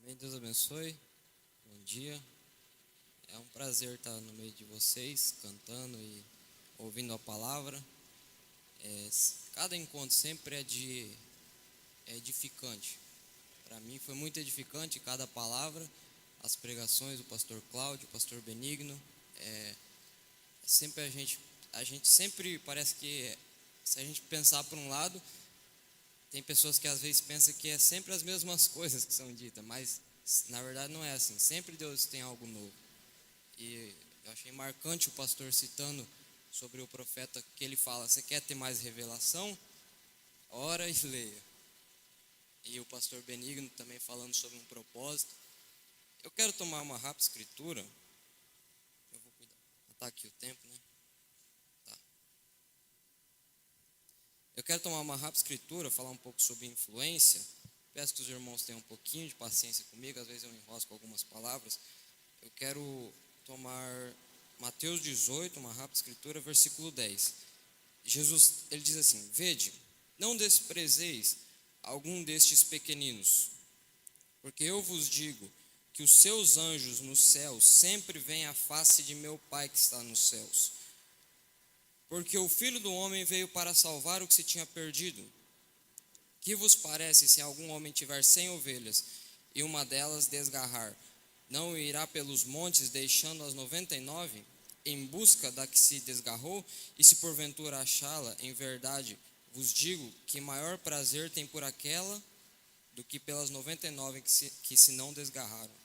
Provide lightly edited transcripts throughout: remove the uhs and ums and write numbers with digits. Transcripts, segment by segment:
Amém, Deus abençoe. Bom dia. É um prazer estar no meio de vocês, cantando e ouvindo a palavra. Cada encontro sempre é edificante. Para mim foi muito edificante cada palavra, as pregações do pastor Cláudio, do pastor Benigno. Sempre a gente sempre parece que, se a gente pensar por um lado, tem pessoas que às vezes pensam que é sempre as mesmas coisas que são ditas, mas na verdade não é assim. Sempre Deus tem algo novo. E eu achei marcante o pastor citando sobre o profeta, que ele fala: você quer ter mais revelação? Ora e leia. E o pastor Benigno também falando sobre um propósito. Eu quero tomar uma rápida escritura. Eu vou cuidar. Está aqui o tempo, né? Tá. Eu quero tomar uma rápida escritura, falar um pouco sobre influência. Peço que os irmãos tenham um pouquinho de paciência comigo. Às vezes eu enrosco algumas palavras. Eu quero tomar Mateus 18, uma rápida escritura, versículo 10. Jesus, ele diz assim: vede, não desprezeis algum destes pequeninos, porque eu vos digo que os seus anjos nos céus sempre veem a face de meu Pai que está nos céus. Porque o Filho do Homem veio para salvar o que se tinha perdido. Que vos parece se algum homem tiver 100 ovelhas e uma delas desgarrar? Não irá pelos montes deixando as 99 em busca da que se desgarrou? E se porventura achá-la, em verdade vos digo que maior prazer tem por aquela do que pelas 99 que se não desgarraram.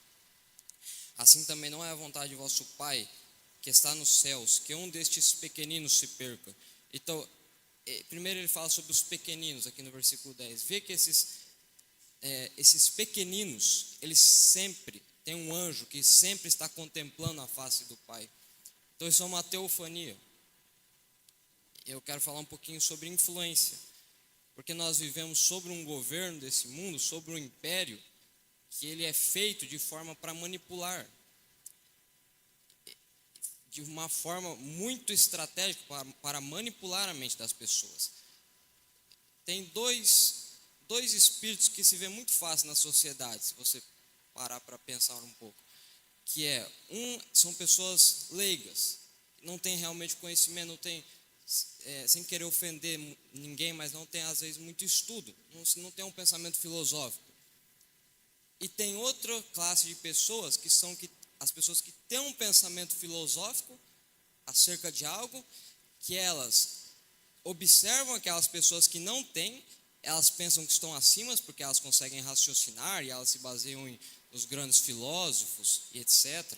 Assim também não é a vontade de vosso Pai que está nos céus que um destes pequeninos se perca. Então, primeiro ele fala sobre os pequeninos aqui no versículo 10. Vê que esses pequeninos, eles sempre tem um anjo que sempre está contemplando a face do Pai. Então isso é uma teofania. Eu quero falar um pouquinho sobre influência, porque nós vivemos sobre um governo desse mundo, sobre um império, que ele é feito de forma para manipular, de uma forma muito estratégica para manipular a mente das pessoas. Tem dois espíritos que se vê muito fácil na sociedade, se você parar para pensar um pouco, que são pessoas leigas, não tem realmente conhecimento, não tem, sem querer ofender ninguém, mas não tem às vezes muito estudo, não tem um pensamento filosófico. E tem outra classe de pessoas que são as pessoas que têm um pensamento filosófico acerca de algo, que elas observam aquelas pessoas que não têm, elas pensam que estão acima porque elas conseguem raciocinar e elas se baseiam nos grandes filósofos e etc.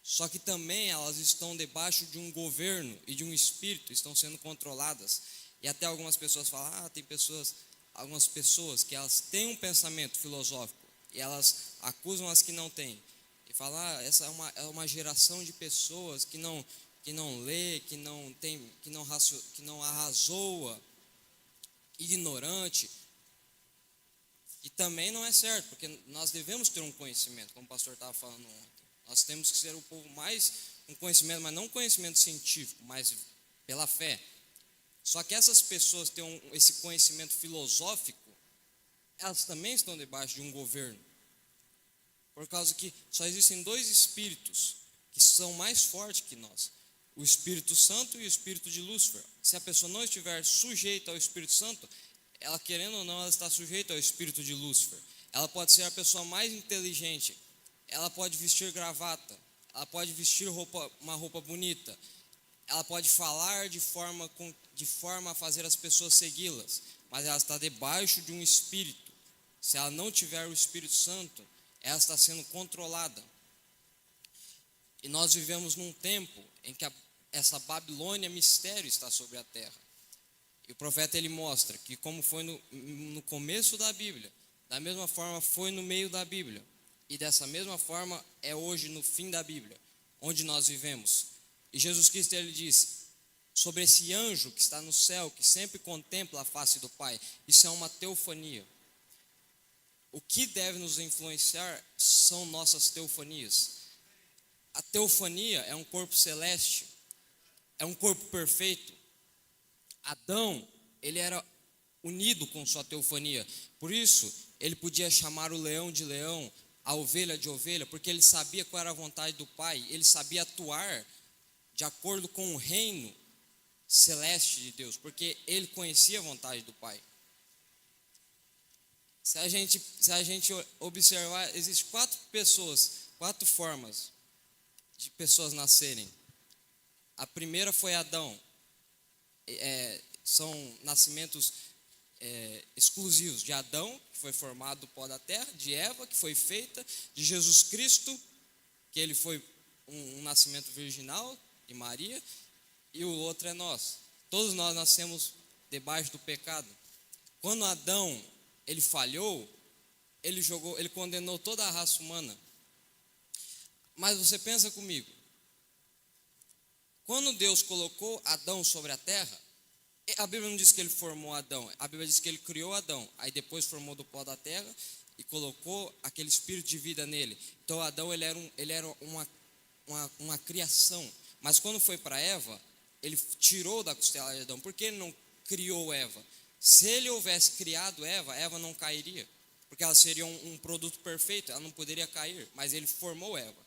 Só que também elas estão debaixo de um governo e de um espírito, estão sendo controladas. E até algumas pessoas falam, tem algumas pessoas que elas têm um pensamento filosófico e elas acusam as que não têm. E falam, essa é uma geração de pessoas que não lê, que não arrazoa, ignorante. E também não é certo, porque nós devemos ter um conhecimento, como o pastor estava falando ontem. Nós temos que ser o povo mais com conhecimento, mas não conhecimento científico, mas pela fé. Só que essas pessoas que têm esse conhecimento filosófico, elas também estão debaixo de um governo. Por causa que só existem dois espíritos que são mais fortes que nós: o Espírito Santo e o Espírito de Lúcifer. Se a pessoa não estiver sujeita ao Espírito Santo, ela querendo ou não, ela está sujeita ao Espírito de Lúcifer. Ela pode ser a pessoa mais inteligente, ela pode vestir gravata, ela pode vestir uma roupa bonita, ela pode falar de forma a fazer as pessoas segui-las, mas ela está debaixo de um espírito. Se ela não tiver o Espírito Santo, ela está sendo controlada. E nós vivemos num tempo em que essa Babilônia mistério está sobre a terra. E o profeta ele mostra que, como foi no começo da Bíblia, da mesma forma foi no meio da Bíblia, e dessa mesma forma é hoje no fim da Bíblia, onde nós vivemos. E Jesus Cristo ele diz sobre esse anjo que está no céu, que sempre contempla a face do Pai. Isso é uma teofania. O que deve nos influenciar são nossas teofanias. A teofania é um corpo celeste, é um corpo perfeito. Adão, ele era unido com sua teofania. Por isso, ele podia chamar o leão de leão, a ovelha de ovelha, porque ele sabia qual era a vontade do Pai, ele sabia atuar de acordo com o reino celeste de Deus, porque ele conhecia a vontade do Pai. Se a gente observar, existem quatro formas de pessoas nascerem. A primeira foi Adão. São nascimentos exclusivos de Adão, que foi formado do pó da terra, de Eva, que foi feita, de Jesus Cristo, que ele foi um nascimento virginal, de Maria, e o outro é nós. Todos nós nascemos debaixo do pecado. Quando Adão ele falhou, ele condenou toda a raça humana. Mas você pensa comigo, quando Deus colocou Adão sobre a terra, a Bíblia não diz que ele formou Adão, a Bíblia diz que ele criou Adão, aí depois formou do pó da terra e colocou aquele espírito de vida nele. Então Adão ele era uma criação, mas quando foi para Eva, ele tirou da costela de Adão. Por que ele não criou Eva? Se ele houvesse criado Eva, Eva não cairia, porque ela seria um produto perfeito, ela não poderia cair, mas ele formou Eva.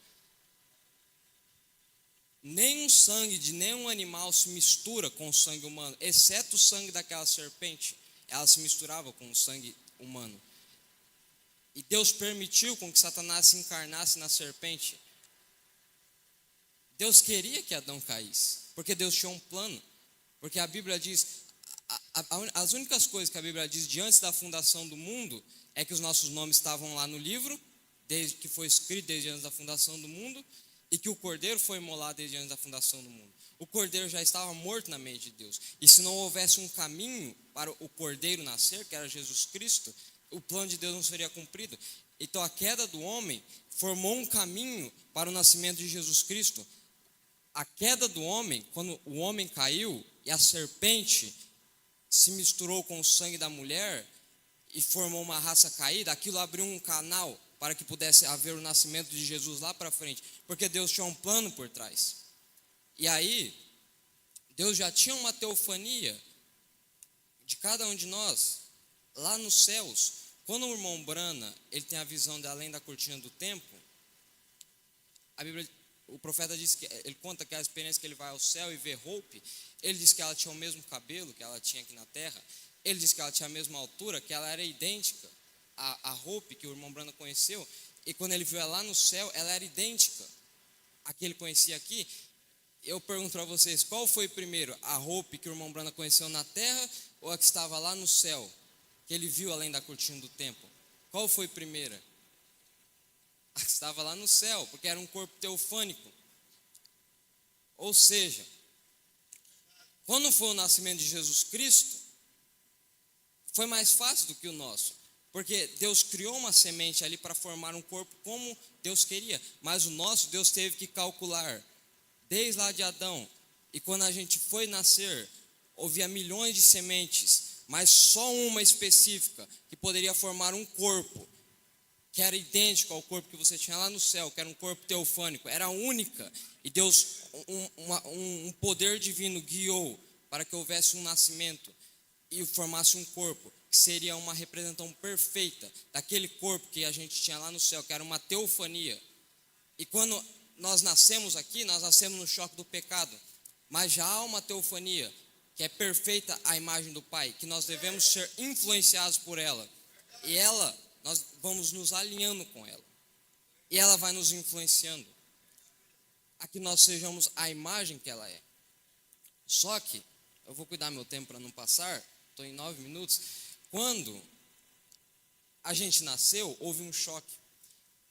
Nenhum sangue de nenhum animal se mistura com o sangue humano, exceto o sangue daquela serpente, ela se misturava com o sangue humano. E Deus permitiu com que Satanás se encarnasse na serpente. Deus queria que Adão caísse, porque Deus tinha um plano, porque a Bíblia diz, as únicas coisas que a Bíblia diz de antes da fundação do mundo, é que os nossos nomes estavam lá no livro, desde que foi escrito desde antes da fundação do mundo, e que o Cordeiro foi imolado desde antes da fundação do mundo. O Cordeiro já estava morto na mente de Deus, e se não houvesse um caminho para o Cordeiro nascer, que era Jesus Cristo, o plano de Deus não seria cumprido. Então a queda do homem formou um caminho para o nascimento de Jesus Cristo. A queda do homem, quando o homem caiu e a serpente se misturou com o sangue da mulher e formou uma raça caída, aquilo abriu um canal para que pudesse haver o nascimento de Jesus lá para frente, porque Deus tinha um plano por trás. E aí, Deus já tinha uma teofania de cada um de nós, lá nos céus. Quando o irmão Brana, ele tem a visão de além da cortina do tempo, a Bíblia, o profeta diz que, ele conta que a experiência que ele vai ao céu e vê Hope, ele diz que ela tinha o mesmo cabelo que ela tinha aqui na terra, ele diz que ela tinha a mesma altura, que ela era idêntica a Hope que o irmão Brana conheceu, e quando ele viu ela lá no céu, ela era idêntica a que ele conhecia aqui. Eu pergunto para vocês, qual foi primeiro, a Hope que o irmão Brana conheceu na terra, ou a que estava lá no céu, que ele viu além da cortina do tempo? Qual foi primeira? A que estava lá no céu, porque era um corpo teofânico. Ou seja, quando foi o nascimento de Jesus Cristo, foi mais fácil do que o nosso, porque Deus criou uma semente ali para formar um corpo como Deus queria, mas o nosso Deus teve que calcular, desde lá de Adão, e quando a gente foi nascer, havia milhões de sementes, mas só uma específica, que poderia formar um corpo, que era idêntico ao corpo que você tinha lá no céu, que era um corpo teofânico, era única, e Deus, um poder divino guiou para que houvesse um nascimento, e formasse um corpo, que seria uma representação perfeita daquele corpo que a gente tinha lá no céu, que era uma teofania. E quando nós nascemos aqui, nós nascemos no choque do pecado, mas já há uma teofania, que é perfeita à imagem do Pai, que nós devemos ser influenciados por ela, e ela, nós vamos nos alinhando com ela, e ela vai nos influenciando, a que nós sejamos a imagem que ela é. Só que, eu vou cuidar meu tempo para não passar, estou em 9 minutos, quando a gente nasceu, houve um choque,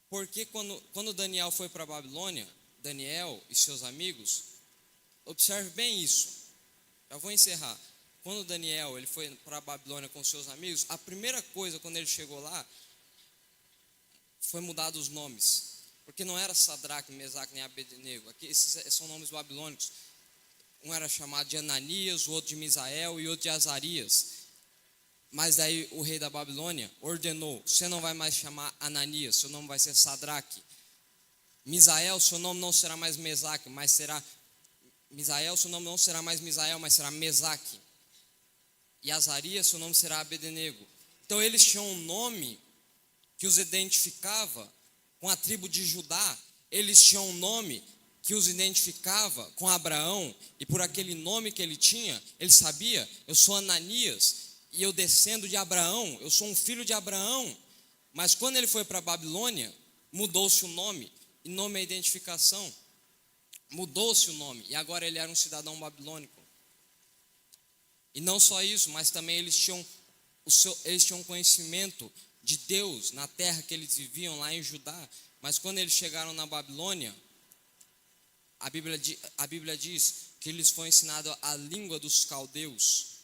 porque quando Daniel foi para a Babilônia, Daniel e seus amigos, observe bem isso, já vou encerrar. Quando Daniel ele foi para a Babilônia com seus amigos, a primeira coisa quando ele chegou lá, foi mudar os nomes, porque não era Sadraque, Mesaque nem Abednego, aqui, esses são nomes babilônicos. Um era chamado de Ananias, o outro de Misael e o outro de Azarias. Mas daí o rei da Babilônia ordenou, você não vai mais chamar Ananias, seu nome vai ser Sadraque. Misael, seu nome não será mais Mesaque, mas será Misael, seu nome não será mais Misael, mas será Mesaque. e Azarias, seu nome será Abednego. Então eles tinham um nome que os identificava com a tribo de Judá, eles tinham um nome que os identificava com Abraão, e por aquele nome que ele tinha, ele sabia, eu sou Ananias, e eu descendo de Abraão, eu sou um filho de Abraão. Mas quando ele foi para a Babilônia, mudou-se o nome, e nome é identificação, mudou-se o nome, e agora ele era um cidadão babilônico. E não só isso, mas também eles tinham conhecimento de Deus na terra que eles viviam lá em Judá. Mas quando eles chegaram na Babilônia, a Bíblia diz que eles foram ensinados a língua dos caldeus,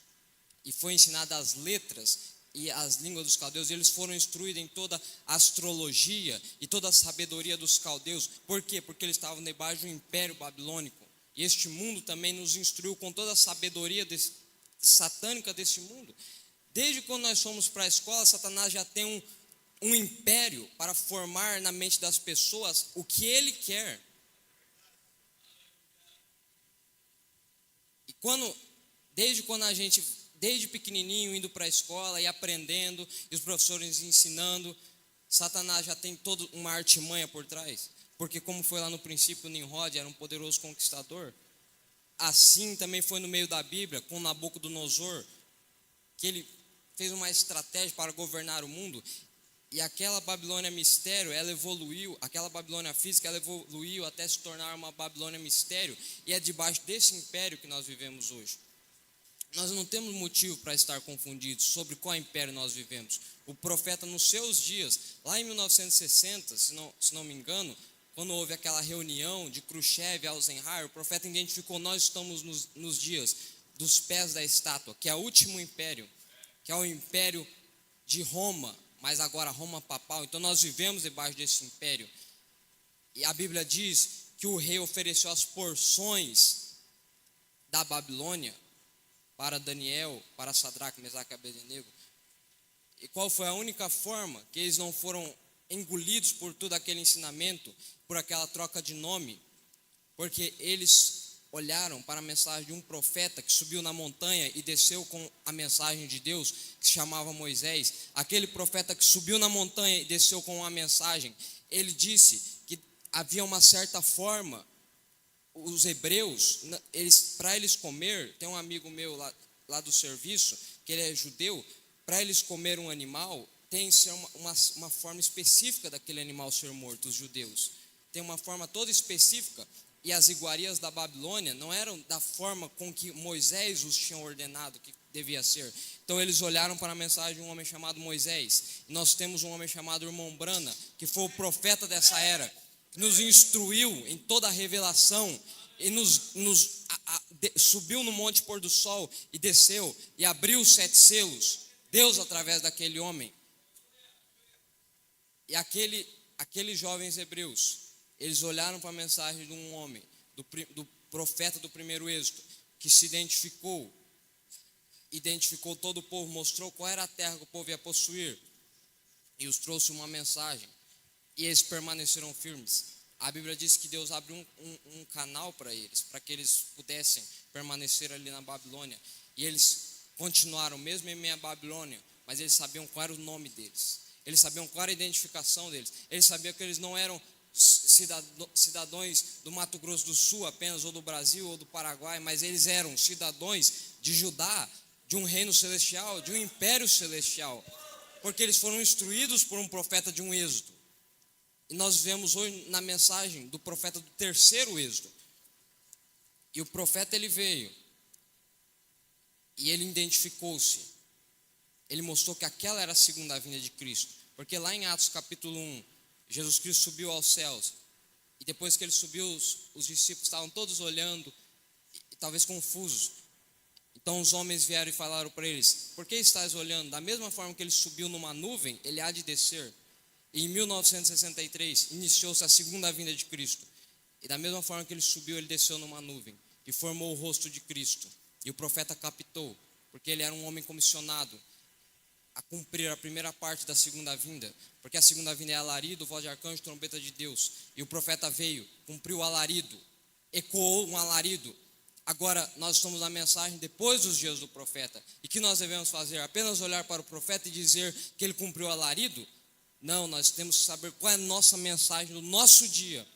e foi ensinada as letras e as línguas dos caldeus. Eles foram instruídos em toda a astrologia e toda a sabedoria dos caldeus. Por quê? Porque eles estavam debaixo do império babilônico, e este mundo também nos instruiu com toda a sabedoria satânica desse mundo. Desde quando nós fomos para a escola, Satanás já tem um império para formar na mente das pessoas o que ele quer. E desde pequenininho, indo para a escola e aprendendo, e os professores ensinando, Satanás já tem toda uma artimanha por trás. Porque como foi lá no princípio, Nimrod era um poderoso conquistador, assim também foi no meio da Bíblia, com Nabucodonosor, que ele fez uma estratégia para governar o mundo. E aquela Babilônia mistério, ela evoluiu, aquela Babilônia física, ela evoluiu até se tornar uma Babilônia mistério, e é debaixo desse império que nós vivemos hoje. Nós não temos motivo para estar confundidos sobre qual império nós vivemos. O profeta, nos seus dias, lá em 1960, se não me engano, quando houve aquela reunião de Khrushchev e Eisenhower, o profeta identificou: nós estamos nos dias dos pés da estátua, que é o último império, que é o império de Roma, mas agora Roma papal. Então nós vivemos debaixo desse império. E a Bíblia diz que o rei ofereceu as porções da Babilônia para Daniel, para Sadraque, Mesaque e Abednego. E qual foi a única forma que eles não foram engolidos por todo aquele ensinamento, por aquela troca de nome? Porque eles olharam para a mensagem de um profeta que subiu na montanha e desceu com a mensagem de Deus, que se chamava Moisés. Aquele profeta que subiu na montanha e desceu com uma mensagem, ele disse que havia uma certa forma, os hebreus, para eles comer, tem um amigo meu lá do serviço, que ele é judeu, para eles comer um animal, tem que ser uma forma específica daquele animal ser morto, os judeus. Tem uma forma toda específica, e as iguarias da Babilônia não eram da forma com que Moisés os tinha ordenado que devia ser. Então eles olharam para a mensagem de um homem chamado Moisés, e nós temos um homem chamado Irmão Brana, que foi o profeta dessa era, que nos instruiu em toda a revelação, e subiu no monte pôr do sol, e desceu, e abriu os 7 selos, Deus através daquele homem. E aqueles jovens hebreus, eles olharam para a mensagem de um homem, do profeta do primeiro êxodo, que se identificou todo o povo, mostrou qual era a terra que o povo ia possuir, e os trouxe uma mensagem, e eles permaneceram firmes. A Bíblia diz que Deus abriu um canal para eles, para que eles pudessem permanecer ali na Babilônia, e eles continuaram, mesmo em meio à Babilônia, mas eles sabiam qual era o nome deles, eles sabiam qual era a identificação deles, eles sabiam que eles não eram cidadãos do Mato Grosso do Sul apenas, ou do Brasil, ou do Paraguai, mas eles eram cidadãos de Judá, de um reino celestial, de um império celestial, porque eles foram instruídos por um profeta de um êxodo. E nós vemos hoje na mensagem do profeta do terceiro êxodo. E o profeta, ele veio, e ele identificou-se, ele mostrou que aquela era a segunda vinda de Cristo, porque lá em Atos capítulo 1, Jesus Cristo subiu aos céus, e depois que ele subiu, os discípulos estavam todos olhando, e talvez confusos. Então os homens vieram e falaram para eles: por que estáis olhando? Da mesma forma que ele subiu numa nuvem, ele há de descer. E em 1963 iniciou-se a segunda vinda de Cristo, e da mesma forma que ele subiu, ele desceu numa nuvem, e formou o rosto de Cristo. E o profeta captou, porque ele era um homem comissionado a cumprir a primeira parte da segunda vinda, porque a segunda vinda é alarido, voz de arcanjo, trombeta de Deus. E o profeta veio, cumpriu o alarido, ecoou um alarido, Agora, nós estamos na mensagem depois dos dias do profeta. E que nós devemos fazer? Apenas olhar para o profeta e dizer que ele cumpriu alarido? Não, nós temos que saber qual é a nossa mensagem do nosso dia.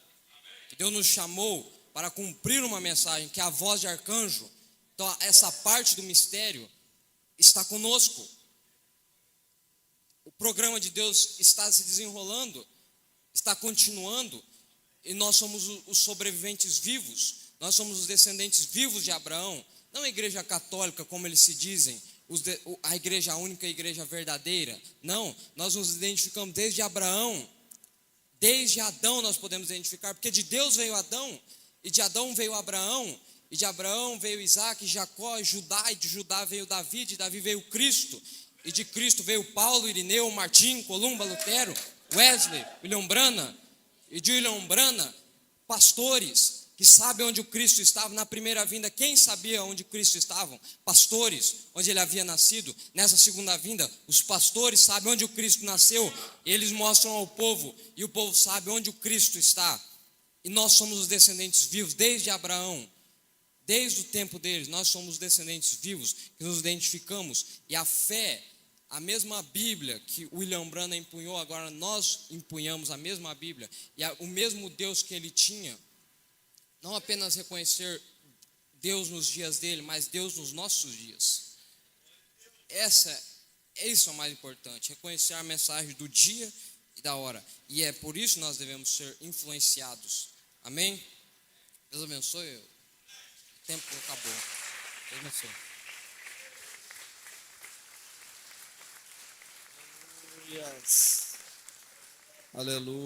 Que Deus nos chamou para cumprir uma mensagem, que é a voz de arcanjo. Então, essa parte do mistério está conosco. O programa de Deus está se desenrolando, está continuando, e nós somos os sobreviventes vivos, nós somos os descendentes vivos de Abraão, não a igreja católica, como eles se dizem, a igreja única, a igreja verdadeira. Não, nós nos identificamos desde Abraão, desde Adão nós podemos identificar, porque de Deus veio Adão, e de Adão veio Abraão, e de Abraão veio Isaac, Jacó, Judá, e de Judá veio Davi, de Davi veio Cristo, e de Cristo veio Paulo, Irineu, Martim, Columba, Lutero, Wesley, William Branham, e de William Branham, pastores que sabem onde o Cristo estava na primeira vinda. Quem sabia onde Cristo estava? Pastores, onde ele havia nascido. Nessa segunda vinda, os pastores sabem onde o Cristo nasceu, eles mostram ao povo, e o povo sabe onde o Cristo está. E nós somos os descendentes vivos desde Abraão, desde o tempo deles. Nós somos os descendentes vivos que nos identificamos, e a fé, a mesma Bíblia que William Branham empunhou, agora nós empunhamos a mesma Bíblia, e o mesmo Deus que ele tinha. Não apenas reconhecer Deus nos dias dele, mas Deus nos nossos dias. Isso é o mais importante, reconhecer a mensagem do dia e da hora. E é por isso que nós devemos ser influenciados. Amém? Deus abençoe. O tempo acabou. Deus abençoe. Aleluia.